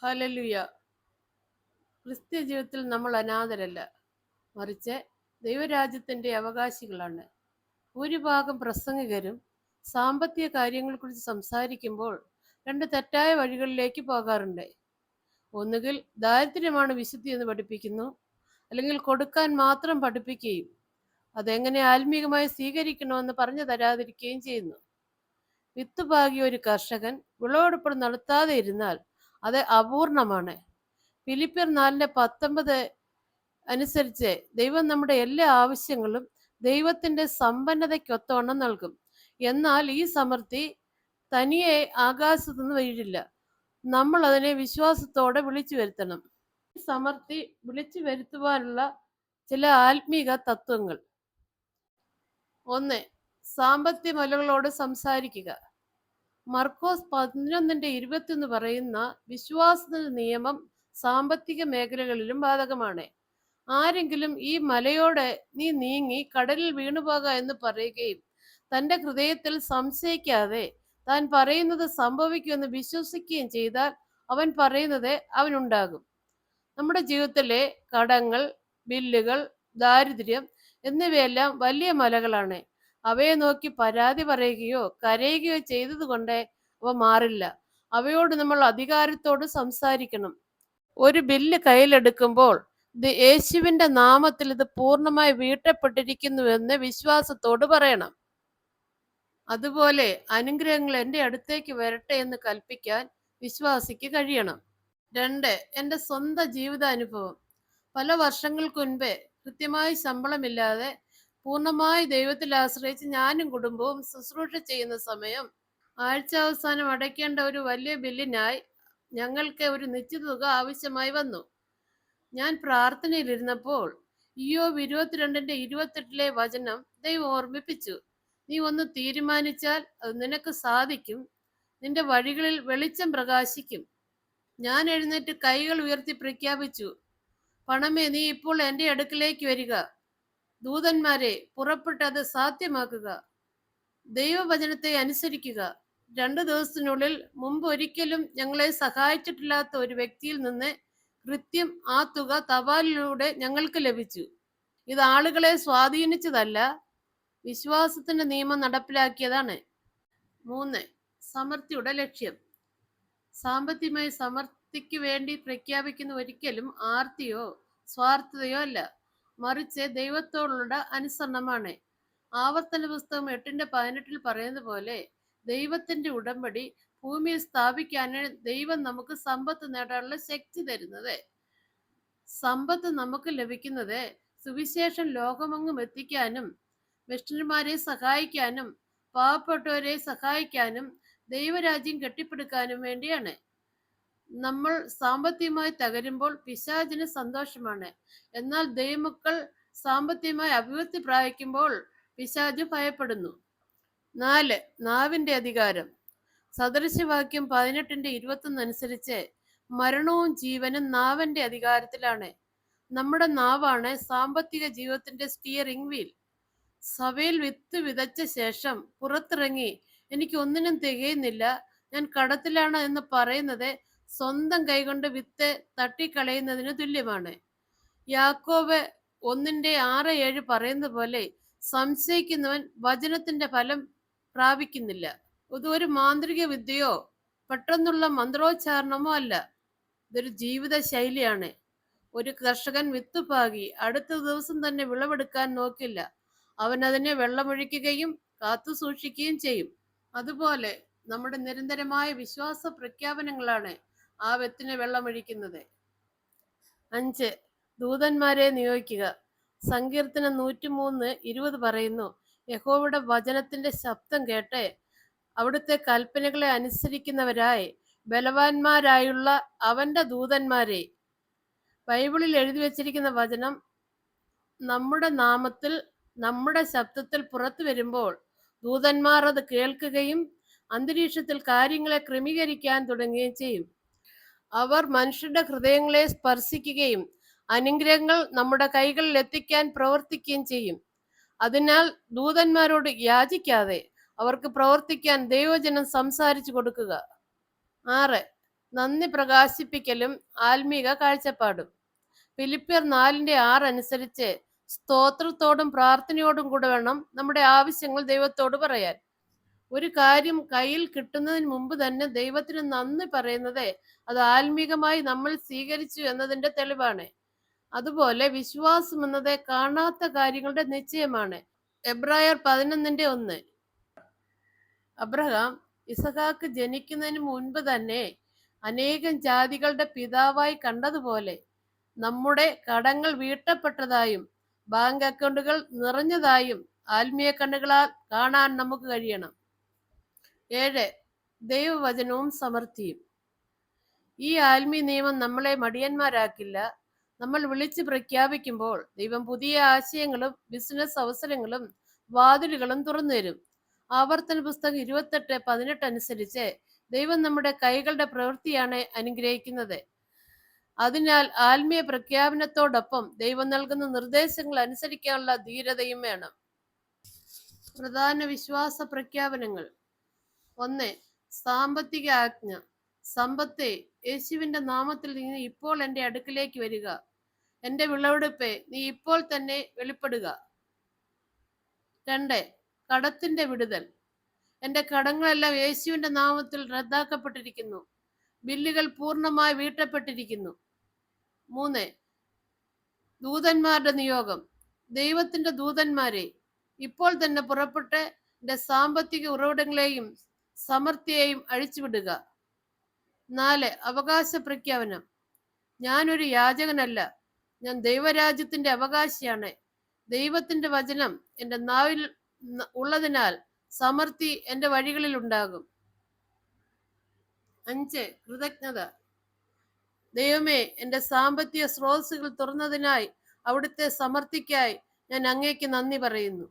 Hallelujah. ക്രിസ്ത്യ ജീവിതത്തിൽ നമ്മൾ അനാഥരല്ല, മറിച്ച് ദൈവരാജ്യത്തിന്റെ അവകാശികളാണ്. ഭൂരിഭാഗം പ്രസംഗകരും സാമ്പത്തിക കാര്യങ്ങളെക്കുറിച്ച് സംസാരിക്കുമ്പോൾ രണ്ട് തെറ്റായ വഴികളിലേക്ക് പോകാറുണ്ട്. ഒന്നുകിൽ ദാരിദ്ര്യമാണ് വിശുദ്ധി എന്ന് പഠിപ്പിക്കുന്നു, അല്ലെങ്കിൽ കൊടുക്കാൻ മാത്രം പഠിപ്പിക്കുകയും അതെങ്ങനെ ആത്മീകമായി സ്വീകരിക്കണമെന്ന് പറഞ്ഞു തരാതിരിക്കുകയും ചെയ്യുന്നു. വിത്ത് പാകിയ ഒരു കർഷകൻ വിളവെടുപ്പ് നടത്താതെ ഇരുന്നാൽ അത് അപൂർണമാണ്. ഫിലിപ്പിയർ 4:19 അനുസരിച്ച് ദൈവം നമ്മുടെ എല്ലാ ആവശ്യങ്ങളും ദൈവത്തിന്റെ സമ്പന്നതയ്ക്കൊത്തവണ്ണം നൽകും. എന്നാൽ ഈ സമൃദ്ധി തനിയെ ആകാശത്തു നിന്ന് വീഴില്ല. നമ്മൾ അതിനെ വിശ്വാസത്തോടെ വിളിച്ചു വരുത്തണം. ഈ സമൃദ്ധി വിളിച്ചു വരുത്തുവാനുള്ള ചില ആത്മീക തത്വങ്ങൾ. 1. സാമ്പത്തിക മലകളോട് സംസാരിക്കുക. മർക്കോസ് 11:21 പറയുന്ന വിശ്വാസത്തിന്റെ നിയമം സാമ്പത്തിക മേഖലകളിലും ബാധകമാണ്. ആരെങ്കിലും ഈ മലയോട് നീ നീങ്ങി കടലിൽ വീണുപോക എന്ന് പറയുകയും തന്റെ ഹൃദയത്തിൽ സംശയിക്കാതെ താൻ പറയുന്നത് സംഭവിക്കുമെന്ന് വിശ്വസിക്കുകയും ചെയ്താൽ അവൻ പറയുന്നത് അവനുണ്ടാകും. നമ്മുടെ ജീവിതത്തിലെ കടങ്ങൾ, ബില്ലുകൾ, ദാരിദ്ര്യം എന്നിവയെല്ലാം വലിയ മലകളാണ്. അവയെ നോക്കി പരാതി പറയുകയോ കരയുകയോ ചെയ്തതുകൊണ്ട് അവ മാറില്ല. അവയോട് നമ്മൾ അധികാരത്തോട് സംസാരിക്കണം. ഒരു ബില്ല് കയ്യിലെടുക്കുമ്പോൾ യേശുവിന്റെ നാമത്തിൽ ഇത് പൂർണ്ണമായി വീട്ടപ്പെട്ടിരിക്കുന്നുവെന്ന് വിശ്വാസത്തോട് പറയണം. അതുപോലെ അനുഗ്രഹങ്ങൾ എൻ്റെ അടുത്തേക്ക് വരട്ടെ എന്ന് കൽപ്പിക്കാൻ വിശ്വാസിക്ക് കഴിയണം. 2. എൻ്റെ സ്വന്തം ജീവിതാനുഭവം. പല വർഷങ്ങൾക്ക് മുൻപ് കൃത്യമായി ശമ്പളമില്ലാതെ പൂർണ്ണമായി ദൈവത്തിൽ ആശ്രയിച്ച് ഞാനും കുടുംബവും ശുശ്രൂഷ ചെയ്യുന്ന സമയം ആഴ്ച അവസാനം അടയ്ക്കേണ്ട ഒരു വലിയ ബില്ലിനായി ഞങ്ങൾക്ക് ഒരു നിശ്ചിത തുക ആവശ്യമായി വന്നു. ഞാൻ പ്രാർത്ഥനയിലിരുന്നപ്പോൾ ഇയ്യോബ് 22:28 വചനം ദൈവം ഓർമ്മിപ്പിച്ചു. നീ ഒന്ന് തീരുമാനിച്ചാൽ അത് നിനക്ക് സാധിക്കും, നിന്റെ വഴികളിൽ വെളിച്ചം പ്രകാശിക്കും. ഞാൻ എഴുന്നേറ്റ് കൈകൾ ഉയർത്തി പ്രഖ്യാപിച്ചു, പണമേ നീ ഇപ്പോൾ എൻ്റെ അടുക്കിലേക്ക് വരിക. ദൂതന്മാരെ പുറപ്പെട്ട് അത് സാധ്യമാക്കുക. ദൈവവചനത്തെ അനുസരിക്കുക. 2 ദിവസത്തിനുള്ളിൽ മുമ്പ് ഒരിക്കലും ഞങ്ങളെ സഹായിച്ചിട്ടില്ലാത്ത ഒരു വ്യക്തിയിൽ നിന്ന് കൃത്യം ആ തുക തപാലിലൂടെ ഞങ്ങൾക്ക് ലഭിച്ചു. ഇത് ആളുകളെ സ്വാധീനിച്ചതല്ല, വിശ്വാസത്തിന്റെ നിയമം നടപ്പിലാക്കിയതാണ്. 3. സമൃദ്ധിയുടെ ലക്ഷ്യം. സാമ്പത്തികമായി സമൃദ്ധിക്ക് വേണ്ടി പ്രഖ്യാപിക്കുന്ന ഒരിക്കലും ആർത്തിയോ സ്വാർത്ഥതയോ അല്ല, മറിച്ച് ദൈവത്തോടുള്ള അനുസരണമാണ്. ആവർത്തന പുസ്തകം 8:18 പറയുന്നത് പോലെ ദൈവത്തിന്റെ ഉടമ്പടി ഭൂമിയിൽ സ്ഥാപിക്കാനാണ് ദൈവം നമുക്ക് സമ്പത്ത് നേടാനുള്ള ശക്തി തരുന്നത്. സമ്പത്ത് നമുക്ക് ലഭിക്കുന്നത് സുവിശേഷം ലോകമെങ്ങും എത്തിക്കാനും, മിഷണറിമാരെ സഹായിക്കാനും, പാവപ്പെട്ടവരെ സഹായിക്കാനും, ദൈവരാജ്യം കെട്ടിപ്പടുക്കാനും വേണ്ടിയാണ്. നമ്മൾ സാമ്പത്തികമായി തകരുമ്പോൾ പിശാചിന് സന്തോഷമാണ്. എന്നാൽ ദൈവമക്കൾ സാമ്പത്തികമായി അഭിവൃദ്ധി പ്രാപിക്കുമ്പോൾ പിശാച് ഭയപ്പെടുന്നു. 4. നാവിന്റെ അധികാരം. സദൃശവാക്യം 18:21 അനുസരിച്ച് മരണവും ജീവനും നാവിന്റെ അധികാരത്തിലാണ്. നമ്മുടെ നാവാണ് സാമ്പത്തിക ജീവിതത്തിന്റെ സ്റ്റിയറിംഗ് വീൽ. സഭയിൽ വിത്ത് വിതച്ച ശേഷം പുറത്തിറങ്ങി എനിക്ക് ഒന്നിനും തികയുന്നില്ല, ഞാൻ കടത്തിലാണ് എന്ന് പറയുന്നത് സ്വന്തം കൈകൊണ്ട് വിത്ത് തട്ടിക്കളയുന്നതിന് തുല്യമാണ്. യാക്കോബ് 1:6-7 പറയുന്നത് പോലെ സംശയിക്കുന്നവൻ വചനത്തിന്റെ ഫലം പ്രാപിക്കുന്നില്ല. ഇത് ഒരു മാന്ത്രിക വിദ്യയോ പെട്ടെന്നുള്ള മന്ത്രോച്ചാരണമോ അല്ല, ഇതൊരു ജീവിത ശൈലിയാണ്. ഒരു കർഷകൻ വിത്ത് പാകി അടുത്ത ദിവസം തന്നെ വിളവെടുക്കാൻ നോക്കില്ല. അവൻ അതിനെ വെള്ളമൊഴിക്കുകയും കാത്തു സൂക്ഷിക്കുകയും ചെയ്യും. അതുപോലെ നമ്മുടെ നിരന്തരമായ വിശ്വാസ പ്രഖ്യാപനങ്ങളാണ് ആ വിത്തിന് വെള്ളമൊഴിക്കുന്നത്. 5. ദൂതന്മാരെ നിയോഗിക്കുക. സങ്കീർത്തനം 103:20 പറയുന്നു, യഹോവയുടെ വചനത്തിന്റെ ശബ്ദം കേട്ട് അവിടുത്തെ കൽപ്പനകളെ അനുസരിക്കുന്നവരായി ബലവാന്മാരായുള്ള അവന്റെ ദൂതന്മാരെ. ബൈബിളിൽ എഴുതി വച്ചിരിക്കുന്ന വചനം നമ്മുടെ നാമത്തിൽ, നമ്മുടെ ശബ്ദത്തിൽ പുറത്തു വരുമ്പോൾ ദൂതന്മാർ അത് കേൾക്കുകയും അന്തരീക്ഷത്തിൽ കാര്യങ്ങളെ ക്രമീകരിക്കാൻ തുടങ്ങുകയും ചെയ്യും. അവർ മനുഷ്യരുടെ ഹൃദയങ്ങളെ സ്പർശിക്കുകയും അനുഗ്രഹങ്ങൾ നമ്മുടെ കൈകളിൽ എത്തിക്കാൻ പ്രവർത്തിക്കുകയും ചെയ്യും. അതിനാൽ ദൂതന്മാരോട് യാചിക്കാതെ അവർക്ക് പ്രവർത്തിക്കാൻ ദൈവജനം സംസാരിച്ചു കൊടുക്കുക. 6. നന്ദി പ്രകാശിപ്പിക്കലും ആത്മീക കാഴ്ചപ്പാടും. ഫിലിപ്പിയർ 4:6 അനുസരിച്ച് സ്തോത്രത്തോടും പ്രാർത്ഥനയോടും കൂടെ വേണം നമ്മുടെ ആവശ്യങ്ങൾ ദൈവത്തോട് പറയാൻ. ഒരു കാര്യം കയ്യിൽ കിട്ടുന്നതിന് മുമ്പ് തന്നെ ദൈവത്തിന് നന്ദി പറയുന്നത് അത് ആത്മീകമായി നമ്മൾ സ്വീകരിച്ചു എന്നതിന്റെ തെളിവാണ്. അതുപോലെ വിശ്വാസം എന്നത് കാണാത്ത കാര്യങ്ങളുടെ നിശ്ചയമാണ്. എബ്രായർ 11:1. അബ്രഹാം ഇസഹാക്ക് ജനിക്കുന്നതിന് മുൻപ് തന്നെ അനേകം ജാതികളുടെ പിതാവായി കണ്ടതുപോലെ നമ്മുടെ കടങ്ങൾ വീട്ടപ്പെട്ടതായും ബാങ്ക് അക്കൗണ്ടുകൾ നിറഞ്ഞതായും ആത്മീയ കണ്ണുകളാൽ കാണാൻ നമുക്ക് കഴിയണം. 7. ദൈവവചനവും സമൃദ്ധിയും. ഈ ആത്മീയ നിയമം നമ്മളെ മടിയന്മാരാക്കില്ല. നമ്മൾ വിളിച്ച് പ്രഖ്യാപിക്കുമ്പോൾ ദൈവം പുതിയ ആശയങ്ങളും ബിസിനസ് അവസരങ്ങളും വാതിലുകളും തുറന്നു തരും. ആവർത്തന പുസ്തകം 28:18 അനുസരിച്ച് ദൈവം നമ്മുടെ കൈകളുടെ പ്രവൃത്തിയാണ് അനുഗ്രഹിക്കുന്നത്. അതിനാൽ ആത്മീയ പ്രഖ്യാപനത്തോടൊപ്പം ദൈവം നൽകുന്ന നിർദ്ദേശങ്ങൾ അനുസരിക്കാനുള്ള ധീരതയും വേണം. പ്രധാന വിശ്വാസ പ്രഖ്യാപനങ്ങൾ. 1. സാമ്പത്തിക ആജ്ഞ. സമ്പത്തേ, യേശുവിന്റെ നാമത്തിൽ നീ ഇപ്പോൾ എൻ്റെ അടുക്കിലേക്ക് വരിക. എൻ്റെ വിളവെടുപ്പേ, നീ ഇപ്പോൾ തന്നെ വെളിപ്പെടുക. 2. കടത്തിന്റെ വിടുതൽ. എൻ്റെ കടങ്ങളെല്ലാം യേശുവിന്റെ നാമത്തിൽ റദ്ദാക്കപ്പെട്ടിരിക്കുന്നു. ബില്ലുകൾ പൂർണ്ണമായി വീട്ടപ്പെട്ടിരിക്കുന്നു. 3. ദൂതന്മാരുടെ നിയോഗം. ദൈവത്തിന്റെ ദൂതന്മാരെ, ഇപ്പോൾ തന്നെ പുറപ്പെട്ട് എൻ്റെ സാമ്പത്തിക ഉറവിടങ്ങളെയും സമൃദ്ധിയെയും അഴിച്ചുവിടുക. 4. അവകാശ പ്രഖ്യാപനം. ഞാനൊരു യാചകനല്ല, ഞാൻ ദൈവരാജ്യത്തിന്റെ അവകാശിയാണ്. ദൈവത്തിന്റെ വചനം എൻ്റെ നാവിൽ ഉള്ളതിനാൽ സമൃദ്ധി എൻ്റെ വഴികളിൽ ഉണ്ടാകും. 5. കൃതജ്ഞത. ദൈവമേ, എൻ്റെ സാമ്പത്തിക സ്രോതസ്സുകൾ തുറന്നതിനായി, അവിടുത്തെ സമൃദ്ധിക്കായി ഞാൻ അങ്ങേക്ക് നന്ദി പറയുന്നു.